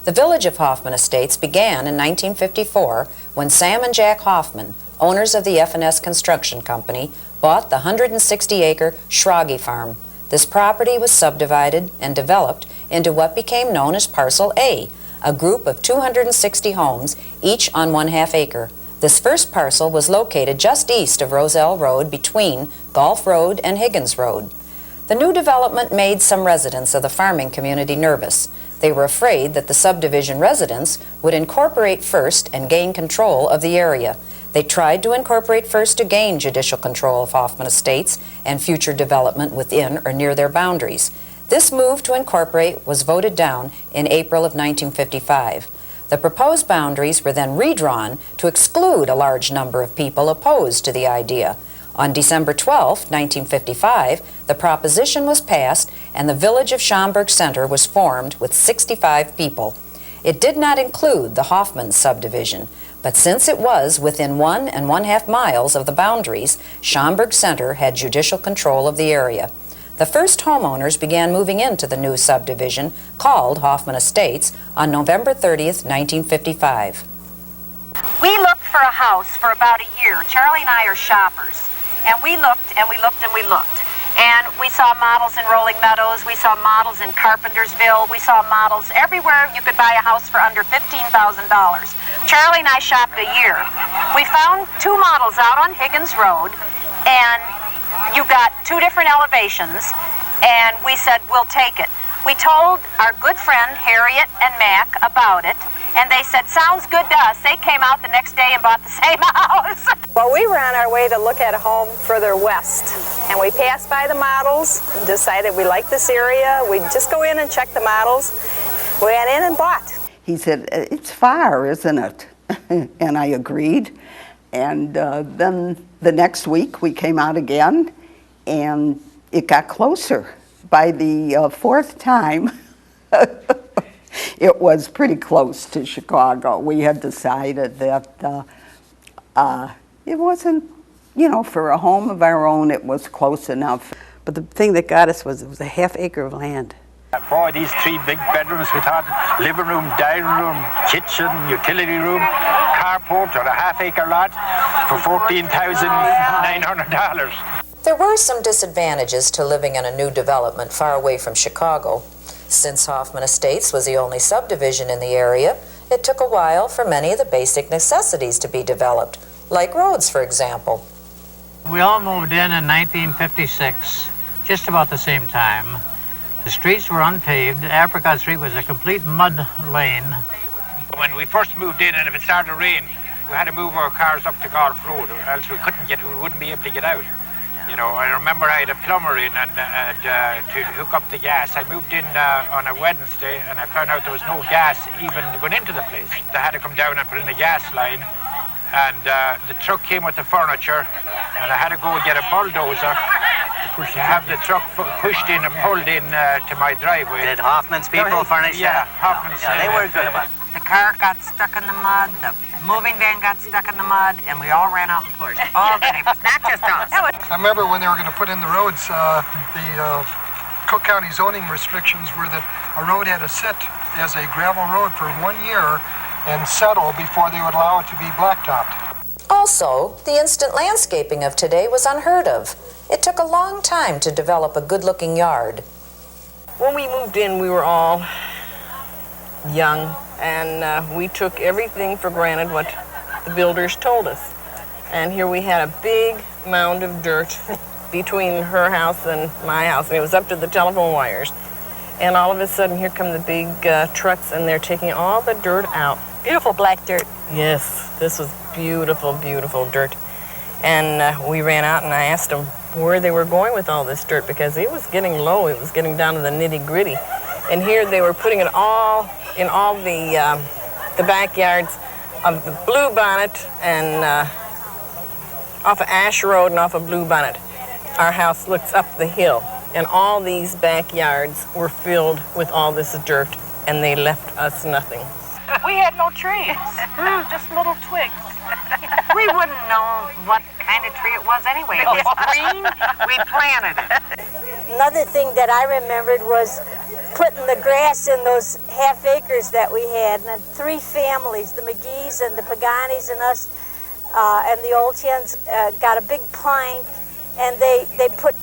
The village of Hoffman Estates began in 1954 when Sam and Jack Hoffman, owners of the F&S Construction Company, bought the 160-acre Schrage Farm. This property was subdivided and developed into what became known as Parcel A, a group of 260 homes, each on 1/2 acre. This first parcel was located just east of Roselle Road between Gulf Road and Higgins Road. The new development made some residents of the farming community nervous. They were afraid that the subdivision residents would incorporate first and gain control of the area. They tried to incorporate first to gain judicial control of Hoffman Estates and future development within or near their boundaries. This move to incorporate was voted down in April of 1955. The proposed boundaries were then redrawn to exclude a large number of people opposed to the idea. On December 12, 1955, the proposition was passed and the village of Schaumburg Center was formed with 65 people. It did not include the Hoffman subdivision, but since it was within 1 1/2 miles of the boundaries, Schaumburg Center had judicial control of the area. The first homeowners began moving into the new subdivision, called Hoffman Estates, on November 30th, 1955. We looked for a house for about a year. Charlie and I are shoppers. And we looked and we looked and we looked. And we saw models in Rolling Meadows. We saw models in Carpentersville. We saw models everywhere you could buy a house for under $15,000. Charlie and I shopped a year. We found 2 models out on Higgins Road, and you got 2 different elevations, and we said, we'll take it. We told our good friend Harriet and Mac about it, and they said, sounds good to us. They came out the next day and bought the same house. Well, we were on our way to look at a home further west, and we passed by the models and decided we liked this area. We'd just go in and check the models. We went in and bought. He said, it's far, isn't it? And I agreed. And then the next week we came out again, and it got closer. By the 4th time, it was pretty close to Chicago. We had decided that it wasn't, you know, for a home of our own, it was close enough. But the thing that got us was it was a 1/2 acre of land. Boy, these 3 big bedrooms we thought, living room, dining room, kitchen, utility room, carport on a 1/2 acre lot for $14,900. There were some disadvantages to living in a new development far away from Chicago. Since Hoffman Estates was the only subdivision in the area, it took a while for many of the basic necessities to be developed, like roads, for example. We all moved in 1956, just about the same time. The streets were unpaved. Apricot Street was a complete mud lane. When we first moved in, and if it started to rain, we had to move our cars up to Golf Road, or else we wouldn't be able to get out. You know, I remember I had a plumber in and to hook up the gas. I moved in on a Wednesday, and I found out there was no gas even going into the place. They had to come down and put in a gas line, and the truck came with the furniture, and I had to go and get a bulldozer to have the truck pushed in and pulled in to my driveway. Did Hoffman's people furnish that? Yeah, Hoffman's. Yeah, they were good about it. The car got stuck in the mud, the moving van got stuck in the mud, and we all ran out and pushed. All the neighbors, not just us. I remember when they were going to put in the roads, the Cook County zoning restrictions were that a road had to sit as a gravel road for 1 year and settle before they would allow it to be blacktopped. Also, the instant landscaping of today was unheard of. It took a long time to develop a good-looking yard. When we moved in, we were all young, and we took everything for granted what the builders told us. And here we had a big mound of dirt between her house and my house, and it was up to the telephone wires. And all of a sudden, here come the big trucks, and they're taking all the dirt out. Beautiful black dirt. Yes, this was beautiful, beautiful dirt. And we ran out, and I asked them where they were going with all this dirt, because it was getting low. It was getting down to the nitty-gritty. And here they were putting it all in all the backyards of the Bluebonnet and off of Ash Road and off of Bluebonnet. Our house looks up the hill, and all these backyards were filled with all this dirt, and they left us nothing. We had no trees, just little twigs. We wouldn't know what kind of tree it was anyway. It was green. We planted it. Another thing that I remembered was putting the grass in those half acres that we had, and then 3 families, the McGees and the Paganis and us, and the Oltians, got a big plank, and they put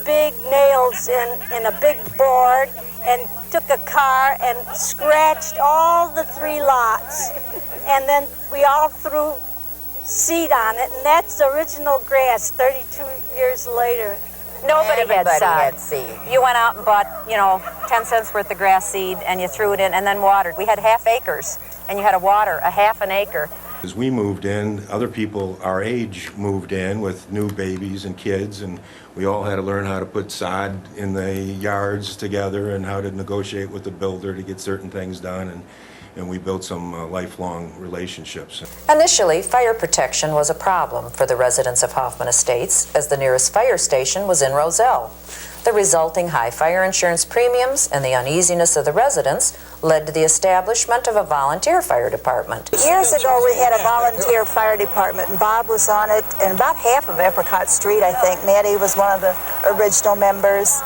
big nails in a big board and took a car and scratched all the 3 lots, and then we all threw seed on it, and that's original grass 32 years later. Nobody Everybody had had sod. seed. You went out and bought, 10 cents worth of grass seed, and you threw it in and then watered. We had half acres, and you had to water a half an acre. As we moved in, other people our age moved in with new babies and kids, and we all had to learn how to put sod in the yards together and how to negotiate with the builder to get certain things done, and we built some lifelong relationships. Initially, fire protection was a problem for the residents of Hoffman Estates, as the nearest fire station was in Roselle. The resulting high fire insurance premiums and the uneasiness of the residents led to the establishment of a volunteer fire department. Years ago, we had a volunteer fire department, and Bob was on it, and about half of Apricot Street, I think. Maddie was one of the original members.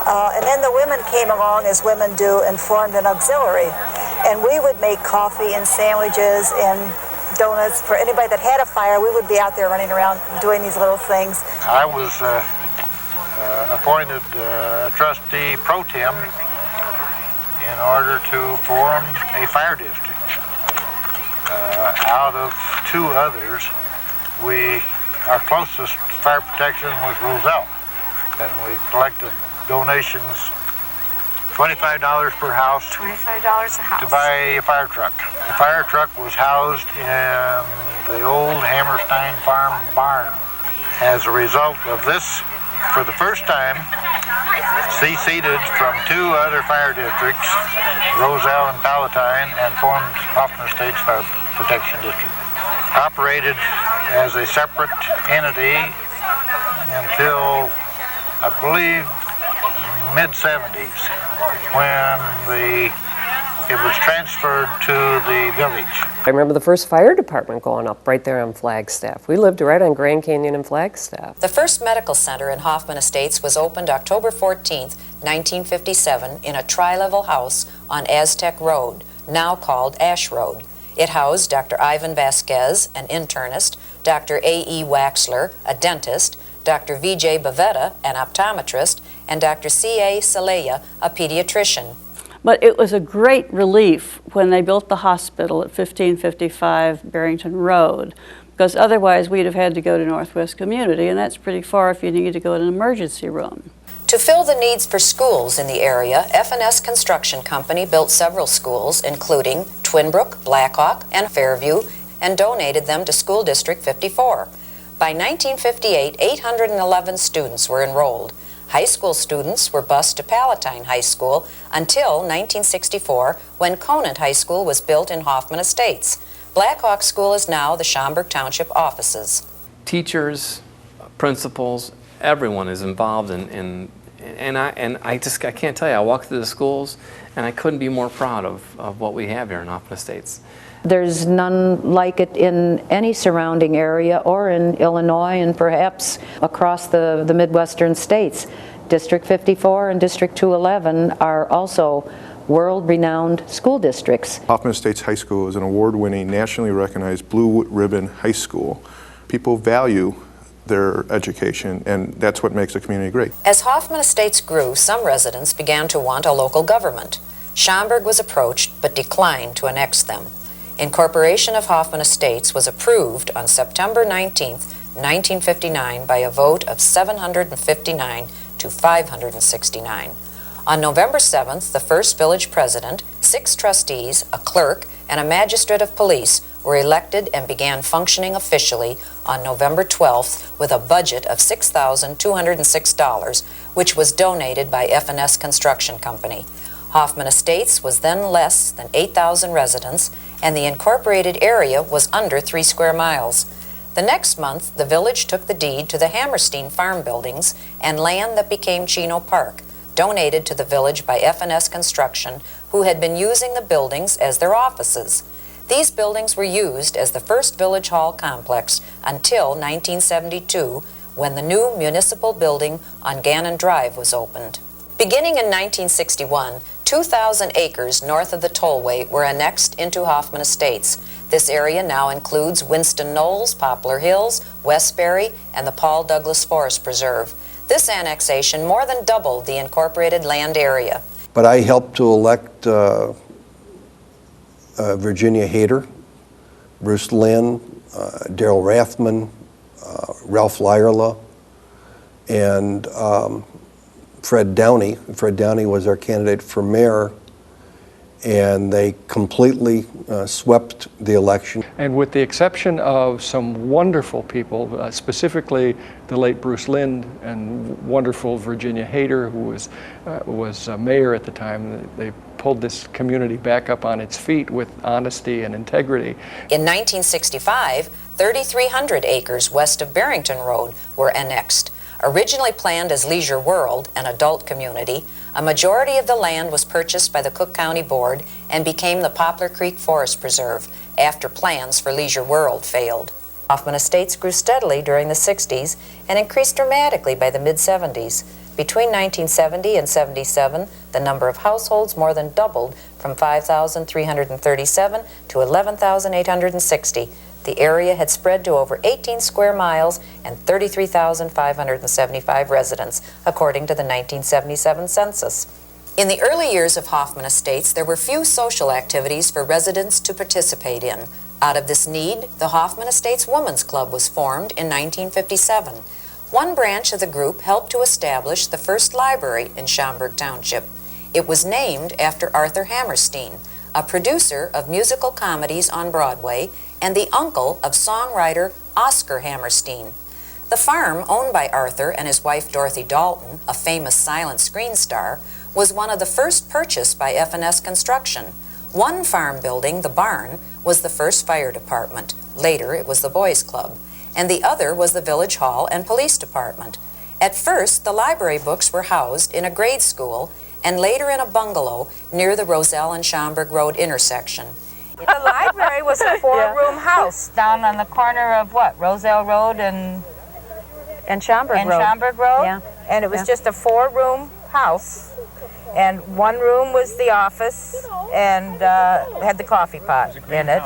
And then the women came along, as women do, and formed an auxiliary. And we would make coffee and sandwiches and donuts for anybody that had a fire. We would be out there running around doing these little things. I was appointed trustee pro tem in order to form a fire district. Out of 2 others, our closest fire protection was Roselle, and we collected donations, $25 per house. $25 a house. To buy a fire truck. The fire truck was housed in the old Hammerstein Farm barn. As a result of this, for the first time, seceded from 2 other fire districts, Roselle and Palatine, and formed Hoffman Estates Fire Protection District. Operated as a separate entity until, I believe, mid-70s, when it was transferred to the village. I remember the first fire department going up right there on Flagstaff. We lived right on Grand Canyon and Flagstaff. The first medical center in Hoffman Estates was opened October 14, 1957, in a tri-level house on Aztec Road, now called Ash Road. It housed Dr. Ivan Vasquez, an internist, Dr. A.E. Waxler, a dentist, Dr. V.J. Bavetta, an optometrist, and Dr. C.A. Saleya, a pediatrician. But it was a great relief when they built the hospital at 1555 Barrington Road, because otherwise we'd have had to go to Northwest Community, and that's pretty far if you need to go to an emergency room. To fill the needs for schools in the area, F&S Construction Company built several schools, including Twinbrook, Blackhawk, and Fairview, and donated them to School District 54. By 1958, 811 students were enrolled. High school students were bused to Palatine High School until 1964, when Conant High School was built in Hoffman Estates. Blackhawk School is now the Schaumburg Township offices. Teachers, principals, everyone is involved and I can't tell you, I walk through the schools and I couldn't be more proud of what we have here in Hoffman Estates. There's none like it in any surrounding area or in Illinois and perhaps across the Midwestern states. District 54 and District 211 are also world-renowned school districts. Hoffman Estates High School is an award-winning, nationally recognized blue ribbon high school. People value their education, and that's what makes the community great. As Hoffman Estates grew, some residents began to want a local government. Schaumburg was approached but declined to annex them. Incorporation of Hoffman Estates was approved on September 19, 1959 by a vote of 759 to 569. On November 7th, the first village president, 6 trustees, a clerk, and a magistrate of police were elected and began functioning officially on November 12th with a budget of $6,206, which was donated by F&S Construction Company. Hoffman Estates was then less than 8,000 residents, and the incorporated area was under 3 square miles. The next month, the village took the deed to the Hammerstein farm buildings and land that became Chino Park, donated to the village by F&S Construction, who had been using the buildings as their offices. These buildings were used as the first Village Hall complex until 1972, when the new municipal building on Gannon Drive was opened. Beginning in 1961, 2,000 acres north of the tollway were annexed into Hoffman Estates. This area now includes Winston Knolls, Poplar Hills, Westbury, and the Paul Douglas Forest Preserve. This annexation more than doubled the incorporated land area. But I helped to elect Virginia Hayter, Bruce Lynn, Darrell Rathman, Ralph Lyerla, and Fred Downey. Fred Downey was our candidate for mayor, and they completely swept the election. And with the exception of some wonderful people, specifically the late Bruce Lynn and wonderful Virginia Hayter, who was mayor at the time, they pulled this community back up on its feet with honesty and integrity. In 1965, 3,300 acres west of Barrington Road were annexed. Originally planned as Leisure World, an adult community, a majority of the land was purchased by the Cook County Board and became the Poplar Creek Forest Preserve after plans for Leisure World failed. Hoffman Estates grew steadily during the 60s and increased dramatically by the mid-70s. Between 1970 and 77, the number of households more than doubled from 5,337 to 11,860. The area had spread to over 18 square miles and 33,575 residents, according to the 1977 census. In the early years of Hoffman Estates, there were few social activities for residents to participate in. Out of this need, the Hoffman Estates Women's Club was formed in 1957. One branch of the group helped to establish the first library in Schaumburg Township. It was named after Arthur Hammerstein, a producer of musical comedies on Broadway and the uncle of songwriter Oscar Hammerstein. The farm, owned by Arthur and his wife Dorothy Dalton, a famous silent screen star, was one of the first purchased by F&S Construction. One farm building, the barn, was the first fire department. Later, it was the Boys Club. And the other was the Village Hall and Police Department. At first, the library books were housed in a grade school and later in a bungalow near the Roselle and Schaumburg Road intersection. The library was a four-room house down on the corner of what? Roselle Road and Schaumburg Road. Schaumburg Road? Yeah. And it was just a four-room house. And one room was the office and had the coffee pot in it.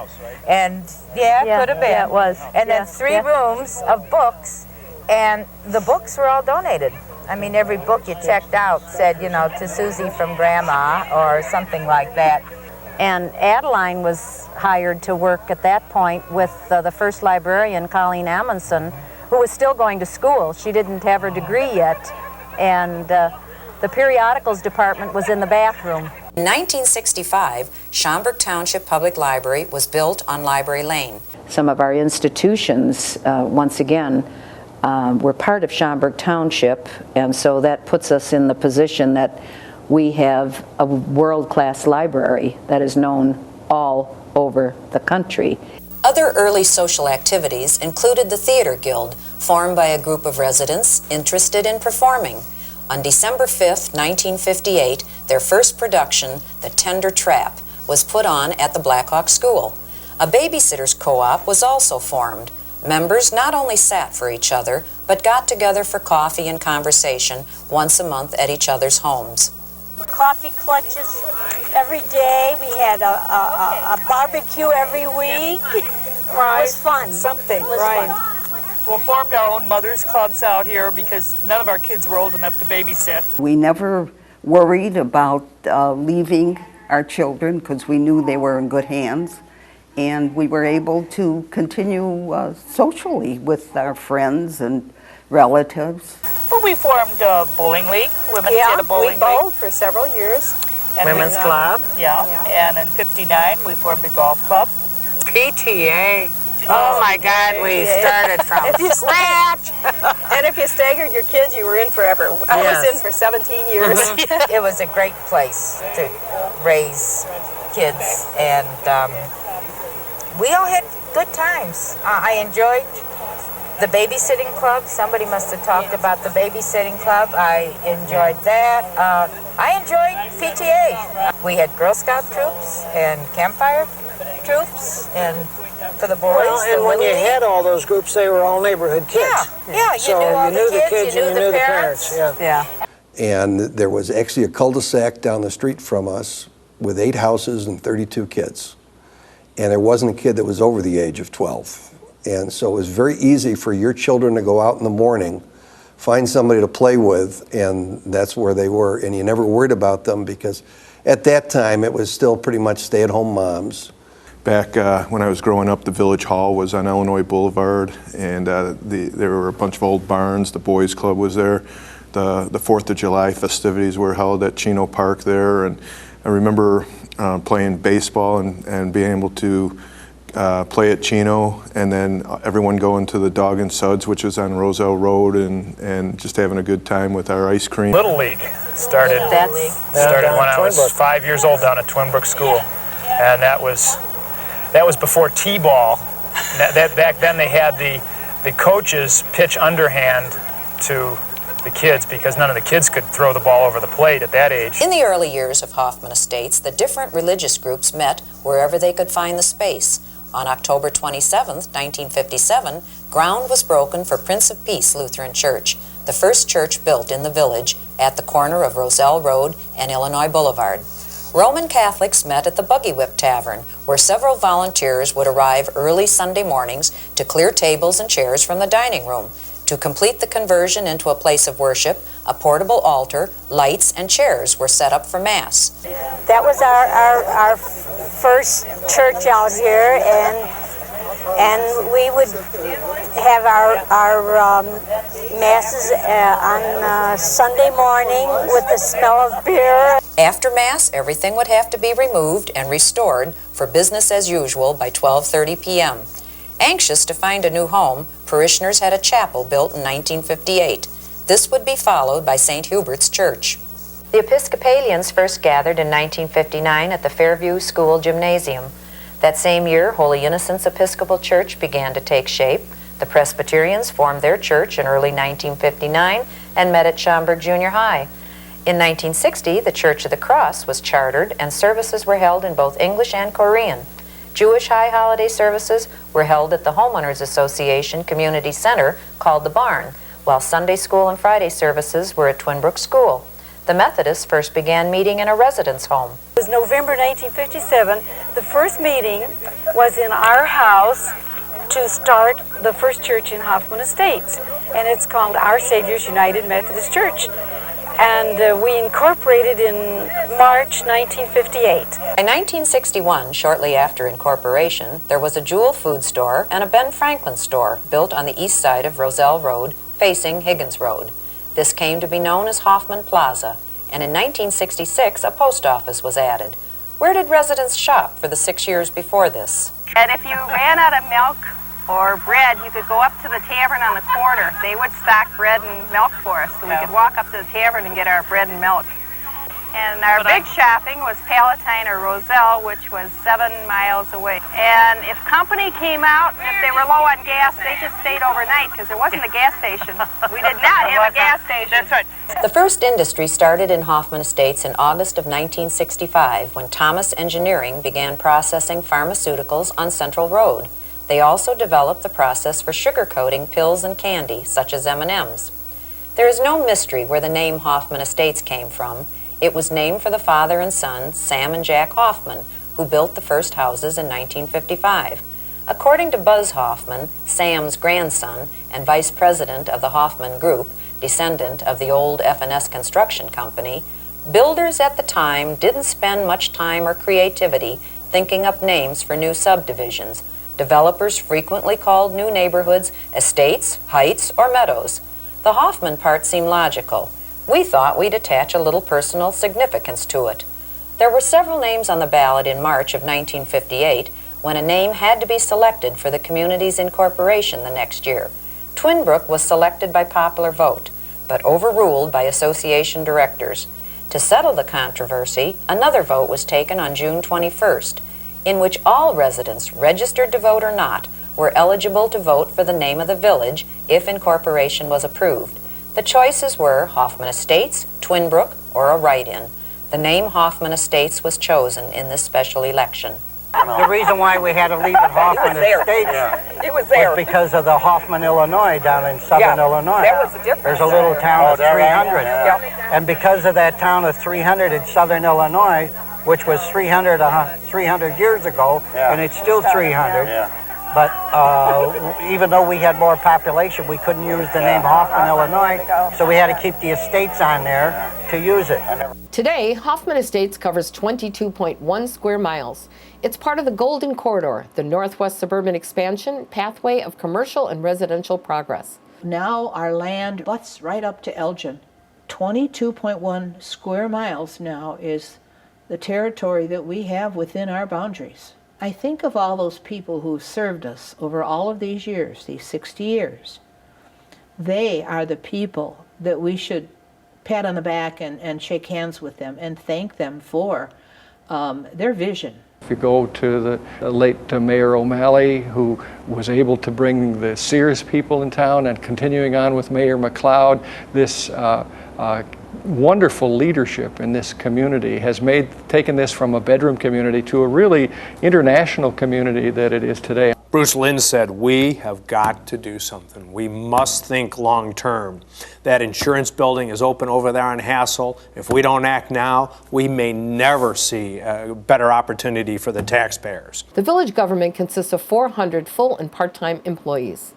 And could have been. Yeah, it was. And then three rooms of books, and the books were all donated. I mean, every book you checked out said, you know, to Susie from Grandma or something like that. And Adeline was hired to work at that point with the first librarian, Colleen Amundsen, who was still going to school. She didn't have her degree yet. And the periodicals department was in the bathroom. In 1965, Schaumburg Township Public Library was built on Library Lane. Some of our institutions, once again, were part of Schaumburg Township, and so that puts us in the position that we have a world-class library that is known all over the country. Other early social activities included the Theater Guild, formed by a group of residents interested in performing. On December 5th, 1958, their first production, The Tender Trap, was put on at the Blackhawk School. A babysitters co-op was also formed. Members not only sat for each other, but got together for coffee and conversation once a month at each other's homes. Coffee clutches every day. We had a barbecue every week. Right. It was fun. Something, It was right. fun. We formed our own mothers' clubs out here because none of our kids were old enough to babysit. We never worried about leaving our children because we knew they were in good hands. And we were able to continue socially with our friends and relatives. Well, we formed a bowling league. Women did a bowling we bowled league. for several years. And Women's club. Yeah. And in '59, we formed a golf club. PTA. Oh my God, we started from scratch. And if you staggered your kids, you were in forever. I was in for 17 years. It was a great place to raise kids, and we all had good times. I enjoyed the babysitting club. Somebody must have talked about the babysitting club. I enjoyed that. I enjoyed PTA. We had Girl Scout troops and campfire groups and for the boys. Well, and when you had all those groups, they were all neighborhood kids. Yeah, you so knew all you knew the kids, and you knew the parents. Yeah. And there was actually a cul-de-sac down the street from us with 8 houses and 32 kids. And there wasn't a kid that was over the age of 12. And so it was very easy for your children to go out in the morning, find somebody to play with, and that's where they were. And you never worried about them because at that time it was still pretty much stay-at-home moms. Back when I was growing up, the Village Hall was on Illinois Boulevard, and there were a bunch of old barns. The Boys Club was there. The 4th of July festivities were held at Chino Park there, and I remember playing baseball and being able to play at Chino, and then everyone going to the Dog and Suds, which was on Roselle Road, and just having a good time with our ice cream. Little League started when I was 5 years old down at Twinbrook School, and that was before T-ball. Back then they had the coaches pitch underhand to the kids because none of the kids could throw the ball over the plate at that age. In the early years of Hoffman Estates, the different religious groups met wherever they could find the space. On October 27, 1957, ground was broken for Prince of Peace Lutheran Church, the first church built in the village at the corner of Roselle Road and Illinois Boulevard. Roman Catholics met at the Buggy Whip Tavern, where several volunteers would arrive early Sunday mornings to clear tables and chairs from the dining room. To complete the conversion into a place of worship, a portable altar, lights, and chairs were set up for Mass. That was our first church out here, and we would have our Masses on Sunday morning with the smell of beer. After Mass, everything would have to be removed and restored for business as usual by 12:30 p.m. Anxious to find a new home, parishioners had a chapel built in 1958. This would be followed by St. Hubert's Church. The Episcopalians first gathered in 1959 at the Fairview School Gymnasium. That same year, Holy Innocents Episcopal Church began to take shape. The Presbyterians formed their church in early 1959 and met at Schaumburg Junior High. In 1960, the Church of the Cross was chartered and services were held in both English and Korean. Jewish high holiday services were held at the Homeowners Association Community Center called The Barn, while Sunday school and Friday services were at Twinbrook School. The Methodists first began meeting in a residence home. It was November 1957. The first meeting was in our house to start the first church in Hoffman Estates, and it's called Our Savior's United Methodist Church. And we incorporated in March 1958. By 1961, shortly after incorporation, there was a Jewel food store and a Ben Franklin store built on the east side of Roselle Road, facing Higgins Road. This came to be known as Hoffman Plaza, and in 1966, a post office was added. Where did residents shop for the 6 years before this? And if you ran out of milk or bread, you could go up to the tavern on the corner. They would stock bread and milk for us, so we could walk up to the tavern and get our bread and milk. And our big shopping was Palatine or Roselle, which was 7 miles away. And if company came out, if they were low on gas, they just stayed overnight because there wasn't a gas station. We did not have a gas station. That's right. The first industry started in Hoffman Estates in August of 1965 when Thomas Engineering began processing pharmaceuticals on Central Road. They also developed the process for sugar-coating pills and candy, such as M&Ms. There is no mystery where the name Hoffman Estates came from. It was named for the father and son, Sam and Jack Hoffman, who built the first houses in 1955. According to Buzz Hoffman, Sam's grandson and vice president of the Hoffman Group, descendant of the old F&S Construction Company, builders at the time didn't spend much time or creativity thinking up names for new subdivisions. Developers frequently called new neighborhoods estates, heights, or meadows. The Hoffman part seemed logical. We thought we'd attach a little personal significance to it. There were several names on the ballot in March of 1958 when a name had to be selected for the community's incorporation the next year. Twinbrook was selected by popular vote, but overruled by association directors. To settle the controversy, another vote was taken on June 21st, in which all residents, registered to vote or not, were eligible to vote for the name of the village if incorporation was approved. The choices were Hoffman Estates, Twinbrook, or a write-in. The name Hoffman Estates was chosen in this special election. The reason why we had to leave at Hoffman Estates was because of the Hoffman, Illinois, down in southern Illinois. That was the difference. There's a little town of 300. Yeah. And because of that town of 300 in southern Illinois, which was 300 years ago, and it's still 300. But even though we had more population, we couldn't use the name Hoffman, Illinois, so we had to keep the estates on there to use it. Today, Hoffman Estates covers 22.1 square miles. It's part of the Golden Corridor, the Northwest Suburban Expansion pathway of commercial and residential progress. Now our land butts right up to Elgin. 22.1 square miles now is the territory that we have within our boundaries. I think of all those people who served us over all of these years, these 60 years. They are the people that we should pat on the back and shake hands with them and thank them for their vision. If you go to the late Mayor O'Malley, who was able to bring the Sears people in town, and continuing on with Mayor McLeod, this wonderful leadership in this community has taken this from a bedroom community to a really international community that it is today. Bruce Lind said, we have got to do something. We must think long term. That insurance building is open over there on Hassel. If we don't act now, we may never see a better opportunity for the taxpayers. The village government consists of 400 full and part-time employees.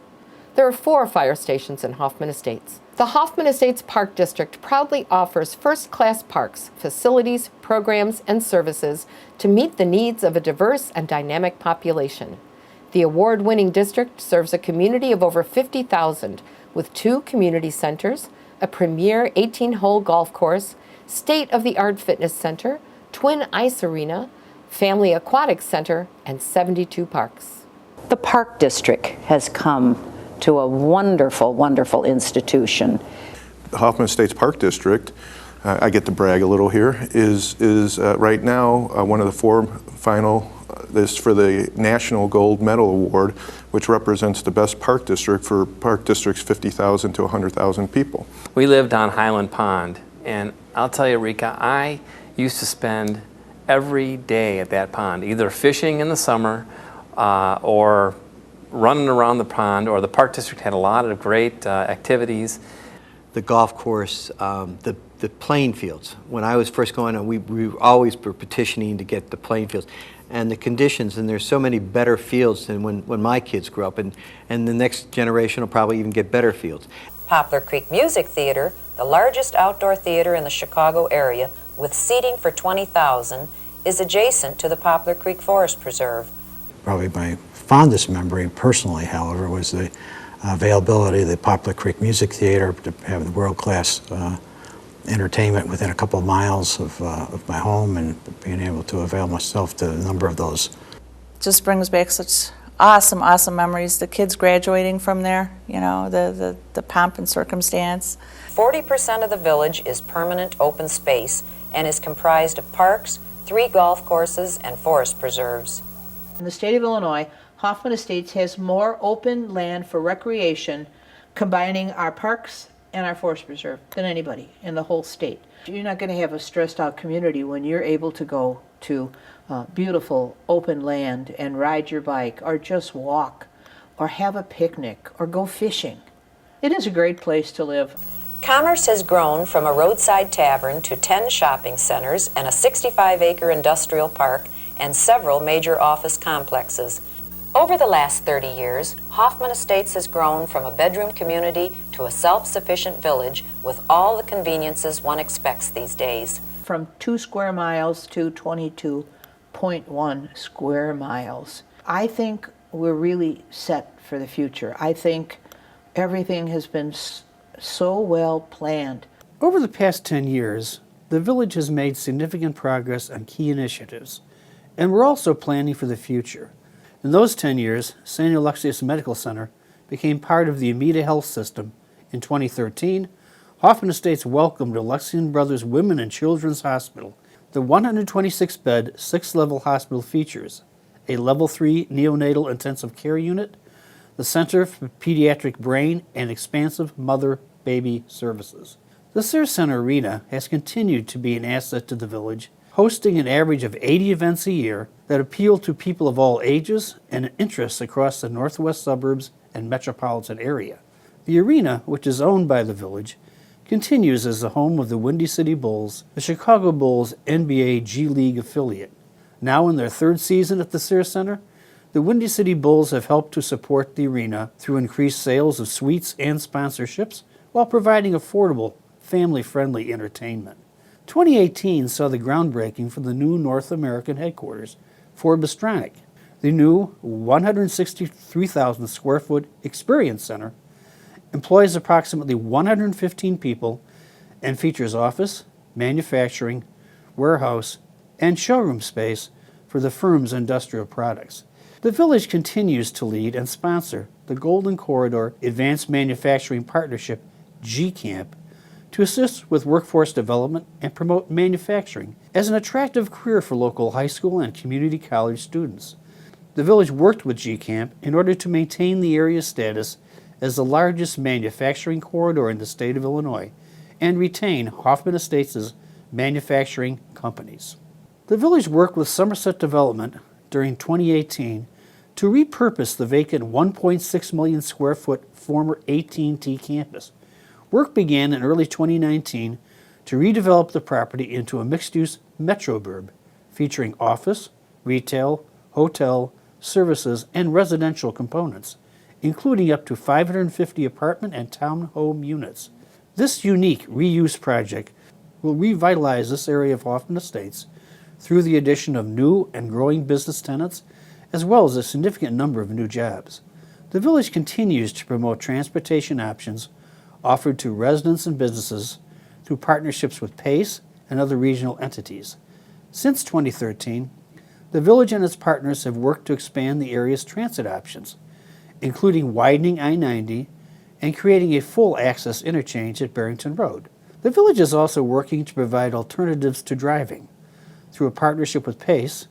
There are 4 fire stations in Hoffman Estates. The Hoffman Estates Park District proudly offers first-class parks, facilities, programs, and services to meet the needs of a diverse and dynamic population. The award-winning district serves a community of over 50,000 with 2 community centers, a premier 18-hole golf course, state-of-the-art fitness center, twin ice arena, family aquatic center, and 72 parks. The Park District has come to a wonderful, wonderful institution. The Hoffman Estates Park District, I get to brag a little here, is right now one of the 4 final this for the National Gold Medal Award, which represents the best park district for park districts 50,000 to 100,000 people. We lived on Highland Pond, and I'll tell you, Rika, I used to spend every day at that pond, either fishing in the summer or running around the pond, or the park district had a lot of great activities. The golf course, the playing fields. When I was first going on, we always were petitioning to get the playing fields. And the conditions, and there's so many better fields than when my kids grew up, and the next generation will probably even get better fields. Poplar Creek Music Theater, the largest outdoor theater in the Chicago area with seating for 20,000, is adjacent to the Poplar Creek Forest Preserve. Probably my fondest memory personally, however, was the availability of the Poplar Creek Music Theater to have the world-class entertainment within a couple of miles of my home, and being able to avail myself to a number of those. Just brings back such awesome, awesome memories. The kids graduating from there, you know, the pomp and circumstance. 40% of the village is permanent open space and is comprised of parks, 3 golf courses, and forest preserves. In the state of Illinois, Hoffman Estates has more open land for recreation, combining our parks and our forest preserve, than anybody in the whole state. You're not going to have a stressed out community when you're able to go to beautiful open land and ride your bike, or just walk, or have a picnic, or go fishing. It is a great place to live. Commerce has grown from a roadside tavern to 10 shopping centers and a 65-acre industrial park and several major office complexes. Over the last 30 years, Hoffman Estates has grown from a bedroom community to a self-sufficient village with all the conveniences one expects these days. From 2 square miles to 22.1 square miles. I think we're really set for the future. I think everything has been so well planned. Over the past 10 years, the village has made significant progress on key initiatives, and we're also planning for the future. In those 10 years, St. Alexius Medical Center became part of the Amita Health System. In 2013, Hoffman Estates welcomed Alexian Brothers Women and Children's Hospital. The 126-bed, 6-level hospital features a Level 3 neonatal intensive care unit, the Center for Pediatric Brain, and expansive mother-baby services. The Sears Center Arena has continued to be an asset to the village hosting an average of 80 events a year that appeal to people of all ages and interests across the northwest suburbs and metropolitan area. The arena, which is owned by the Village, continues as the home of the Windy City Bulls, the Chicago Bulls NBA G League affiliate. Now in their third season at the Sears Center, the Windy City Bulls have helped to support the arena through increased sales of suites and sponsorships while providing affordable, family-friendly entertainment. 2018 saw the groundbreaking for the new North American headquarters for Bistronic. The new 163,000 square foot Experience Center employs approximately 115 people and features office, manufacturing, warehouse, and showroom space for the firm's industrial products. The Village continues to lead and sponsor the Golden Corridor Advanced Manufacturing Partnership, GCAMP, to assist with workforce development and promote manufacturing as an attractive career for local high school and community college students. The Village worked with GCAMP in order to maintain the area's status as the largest manufacturing corridor in the state of Illinois and retain Hoffman Estates' manufacturing companies. The Village worked with Somerset Development during 2018 to repurpose the vacant 1.6 million square foot former AT&T campus. Work began in early 2019 to redevelop the property into a mixed-use metroburb featuring office, retail, hotel, services, and residential components, including up to 550 apartment and townhome units. This unique reuse project will revitalize this area of Hoffman Estates through the addition of new and growing business tenants, as well as a significant number of new jobs. The Village continues to promote transportation options offered to residents and businesses through partnerships with PACE and other regional entities. Since 2013, the Village and its partners have worked to expand the area's transit options, including widening I-90 and creating a full access interchange at Barrington Road. The Village is also working to provide alternatives to driving. Through a partnership with PACE,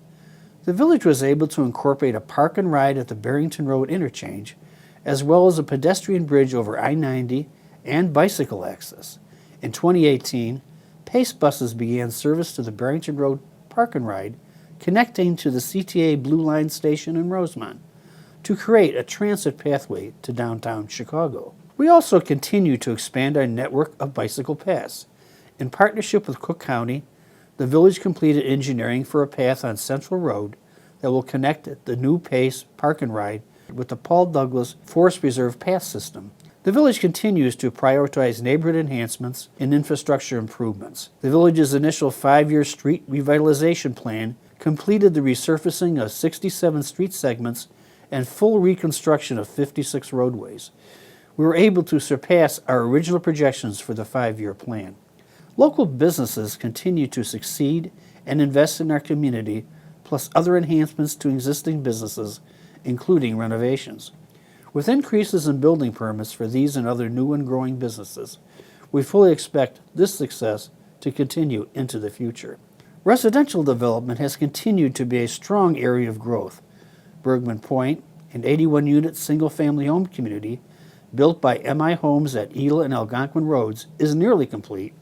the Village was able to incorporate a park and ride at the Barrington Road interchange, as well as a pedestrian bridge over I-90 and bicycle access. In 2018, PACE buses began service to the Barrington Road Park and Ride, connecting to the CTA Blue Line station in Rosemont to create a transit pathway to downtown Chicago. We also continue to expand our network of bicycle paths. In partnership with Cook County, the Village completed engineering for a path on Central Road that will connect the new PACE Park and Ride with the Paul Douglas Forest Reserve Path System. The Village continues to prioritize neighborhood enhancements and infrastructure improvements. The Village's initial 5-year street revitalization plan completed the resurfacing of 67 street segments and full reconstruction of 56 roadways. We were able to surpass our original projections for the 5-year plan. Local businesses continue to succeed and invest in our community, plus other enhancements to existing businesses, including renovations. With increases in building permits for these and other new and growing businesses, we fully expect this success to continue into the future. Residential development has continued to be a strong area of growth. Bergman Point, an 81-unit single-family home community built by MI Homes at Ela and Algonquin Roads, is nearly complete,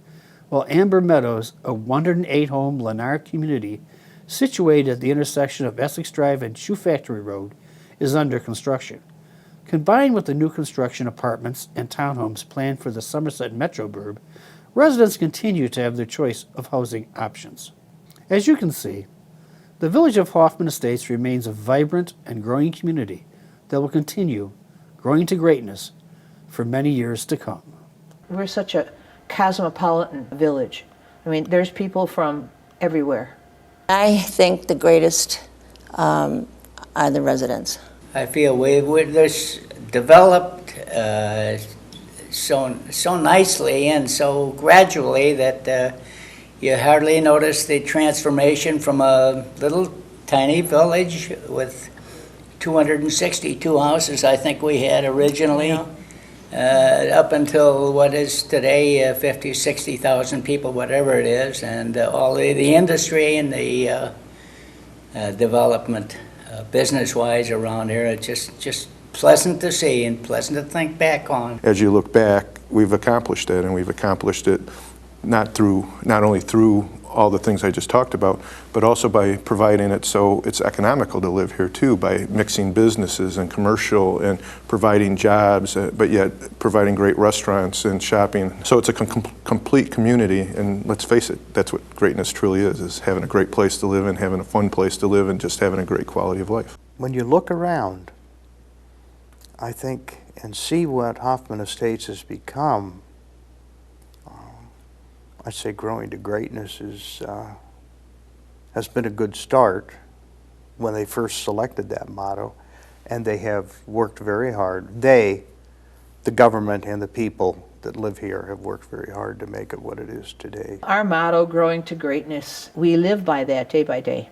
while Amber Meadows, a 108-home Lennar community situated at the intersection of Essex Drive and Shoe Factory Road, is under construction. Combined with the new construction apartments and townhomes planned for the Somerset Metroburb, residents continue to have their choice of housing options. As you can see, the Village of Hoffman Estates remains a vibrant and growing community that will continue growing to greatness for many years to come. We're such a cosmopolitan village. I mean, there's people from everywhere. I think the greatest are the residents. I feel we're this developed so nicely and so gradually that you hardly notice the transformation from a little tiny village with 262 houses I think we had originally, up until what is today 50, 60,000 people, whatever it is, and all the industry and the development business-wise around here. It's just pleasant to see and pleasant to think back on. As you look back, we've accomplished it, and we've accomplished it not only through all the things I just talked about, but also by providing it so it's economical to live here too, by mixing businesses and commercial and providing jobs, but yet providing great restaurants and shopping. So it's a complete community, and let's face it, that's what greatness truly is having a great place to live in, having a fun place to live, and just having a great quality of life. When you look around, I think, and see what Hoffman Estates has become, I'd say growing to greatness has been a good start when they first selected that motto, and they have worked very hard. They, the government and the people that live here, have worked very hard to make it what it is today. Our motto, growing to greatness, we live by that day by day.